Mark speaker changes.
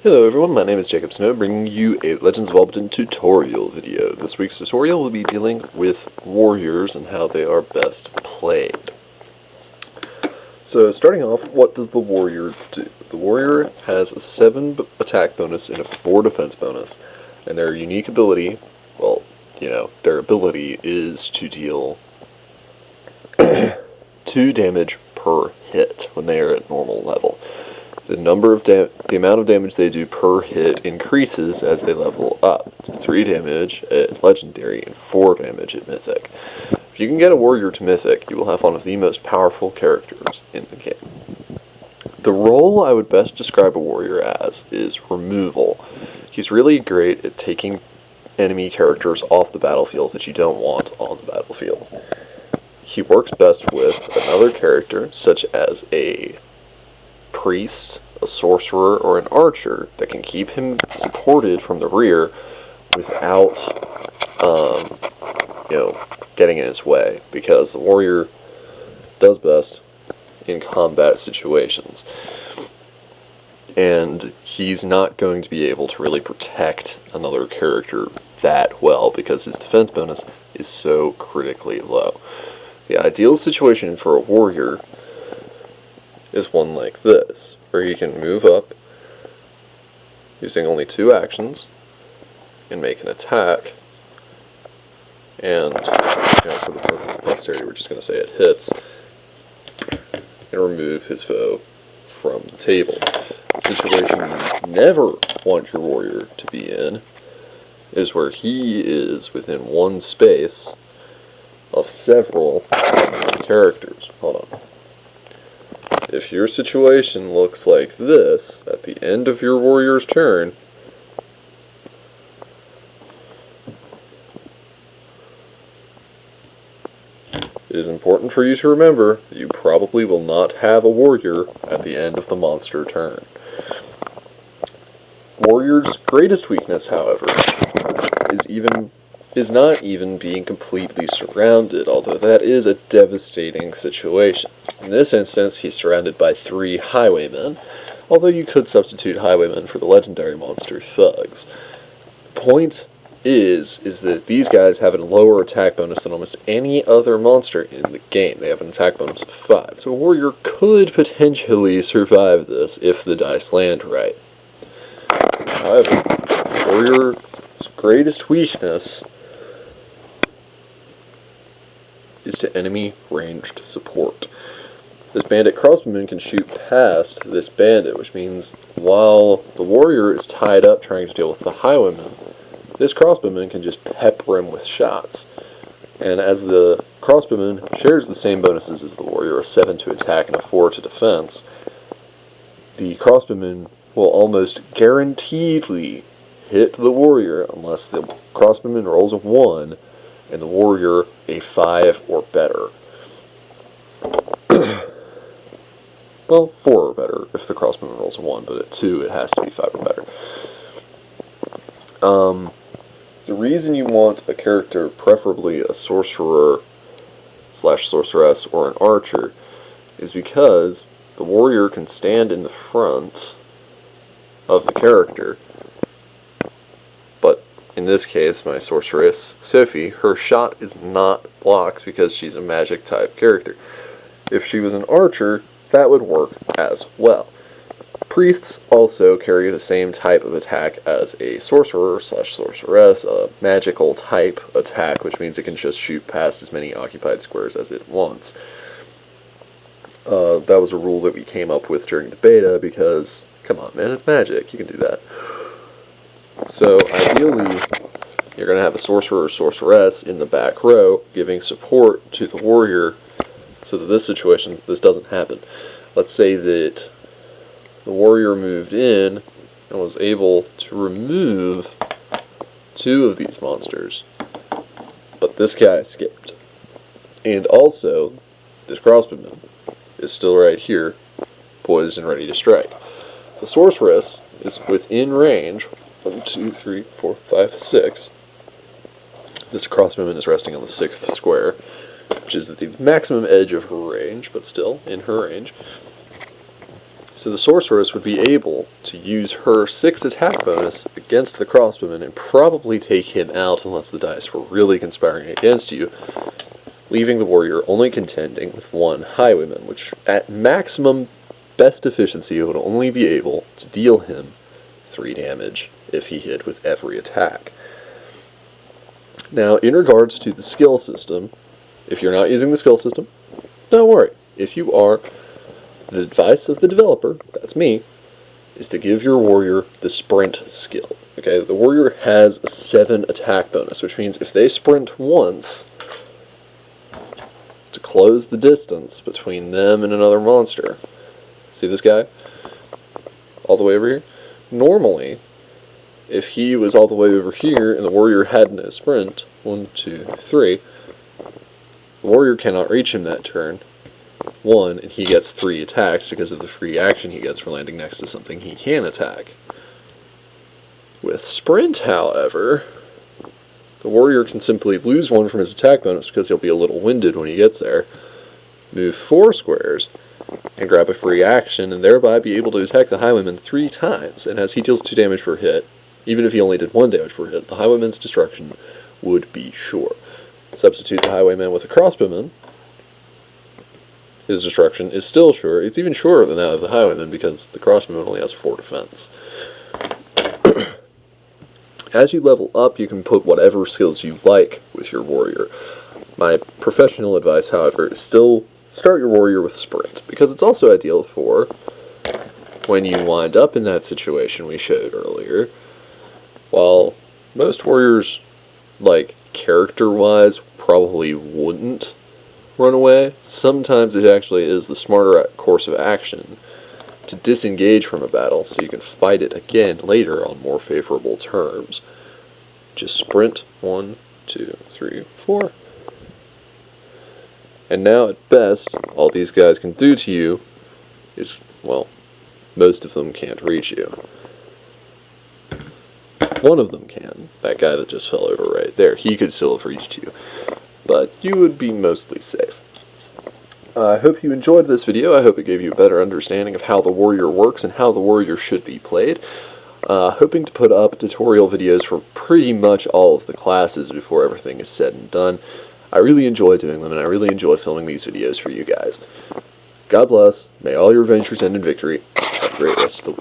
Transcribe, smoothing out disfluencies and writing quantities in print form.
Speaker 1: Hello everyone, my name is Jacob Snow, bringing you a Legends of Albadyn tutorial video. This week's tutorial will be dealing with warriors and how they are best played. So starting off, what does the warrior do? The warrior has a 7 attack bonus and a 4 defense bonus, and their unique ability, well, their ability is to deal 2 damage per hit when they are at normal level. The amount of damage they do per hit increases as they level up to 3 damage at Legendary and 4 damage at Mythic. If you can get a warrior to Mythic, you will have one of the most powerful characters in the game. The role I would best describe a warrior as is removal. He's really great at taking enemy characters off the battlefield that you don't want on the battlefield. He works best with another character, such as a priest, a sorcerer, or an archer that can keep him supported from the rear without, getting in his way, because the warrior does best in combat situations. And he's not going to be able to really protect another character that well because his defense bonus is so critically low. The ideal situation for a warrior is one like this, where he can move up using only 2 actions and make an attack, and for the purpose of posterity we're just going to say it hits, and remove his foe from the table. The situation you never want your warrior to be in is where he is within one space of several characters. Hold on. If your situation looks like this at the end of your warrior's turn, it is important for you to remember that you probably will not have a warrior at the end of the monster turn. Warrior's greatest weakness, however, is not even being completely surrounded, although that is a devastating situation. In this instance, he's surrounded by 3 highwaymen, although you could substitute highwaymen for the legendary monster thugs. The point is that these guys have a lower attack bonus than almost any other monster in the game. They have an attack bonus of 5, so a warrior could potentially survive this if the dice land right. However, warrior's greatest weakness is to enemy ranged support. This bandit crossbowman can shoot past this bandit, which means while the warrior is tied up trying to deal with the highwayman, this crossbowman can just pepper him with shots. And as the crossbowman shares the same bonuses as the warrior, a 7 to attack and a 4 to defense, the crossbowman will almost guaranteedly hit the warrior unless the crossbowman rolls a 1 and the warrior a 5 or better. Well, 4 or better if the crossbowman rolls a 1, but at 2 it has to be 5 or better. The reason you want a character, preferably a sorcerer / sorceress or an archer, is because the warrior can stand in the front of the character, but in this case, my sorceress, Sophie, her shot is not blocked because she's a magic type character. If she was an archer, that would work as well. Priests also carry the same type of attack as a sorcerer / sorceress, a magical type attack, which means it can just shoot past as many occupied squares as it wants. That was a rule that we came up with during the beta because, come on man, it's magic, you can do that. So ideally, you're going to have a sorcerer or sorceress in the back row giving support to the warrior so that this doesn't happen. Let's say that the warrior moved in and was able to remove 2 of these monsters, but this guy escaped. And also, this crossbowman is still right here, poised and ready to strike. The sorceress is within range. 1, 2, 3, 4, 5, 6. This crossbowman is resting on the 6th square, which is at the maximum edge of her range, but still in her range. So the sorceress would be able to use her 6 attack bonus against the crossbowman and probably take him out unless the dice were really conspiring against you, leaving the warrior only contending with 1 highwayman, which at maximum best efficiency would only be able to deal him 3 damage if he hit with every attack. Now, in regards to the skill system, if you're not using the skill system, don't worry. If you are, the advice of the developer, that's me, is to give your warrior the sprint skill. Okay, the warrior has a 7 attack bonus, which means if they sprint once to close the distance between them and another monster, see this guy? All the way over here? Normally, if he was all the way over here and the warrior had no sprint, 1, 2, 3, the warrior cannot reach him that turn, 1, and he gets 3 attacked because of the free action he gets for landing next to something he can attack. With sprint, however, the warrior can simply lose 1 from his attack bonus because he'll be a little winded when he gets there, move 4 squares, and grab a free action, and thereby be able to attack the highwayman 3 times, and as he deals 2 damage per hit, even if he only did 1 damage per hit, the highwayman's destruction would be sure. Substitute the highwayman with a crossbowman, his destruction is still sure. It's even surer than that of the highwayman because the crossbowman only has 4 defense. As you level up, you can put whatever skills you like with your warrior. My professional advice, however, is still start your warrior with sprint, because it's also ideal for when you wind up in that situation we showed earlier. While most warriors, like character-wise, probably wouldn't run away, sometimes it actually is the smarter course of action to disengage from a battle so you can fight it again later on more favorable terms. Just sprint 1, 2, 3, 4. And now at best, all these guys can do to you is, well, most of them can't reach you. One of them can. That guy that just fell over right there, he could still have reached you. But you would be mostly safe. I hope you enjoyed this video. I hope it gave you a better understanding of how the warrior works and how the warrior should be played. Hoping to put up tutorial videos for pretty much all of the classes before everything is said and done. I really enjoy doing them, and I really enjoy filming these videos for you guys. God bless. May all your adventures end in victory. Have a great rest of the week.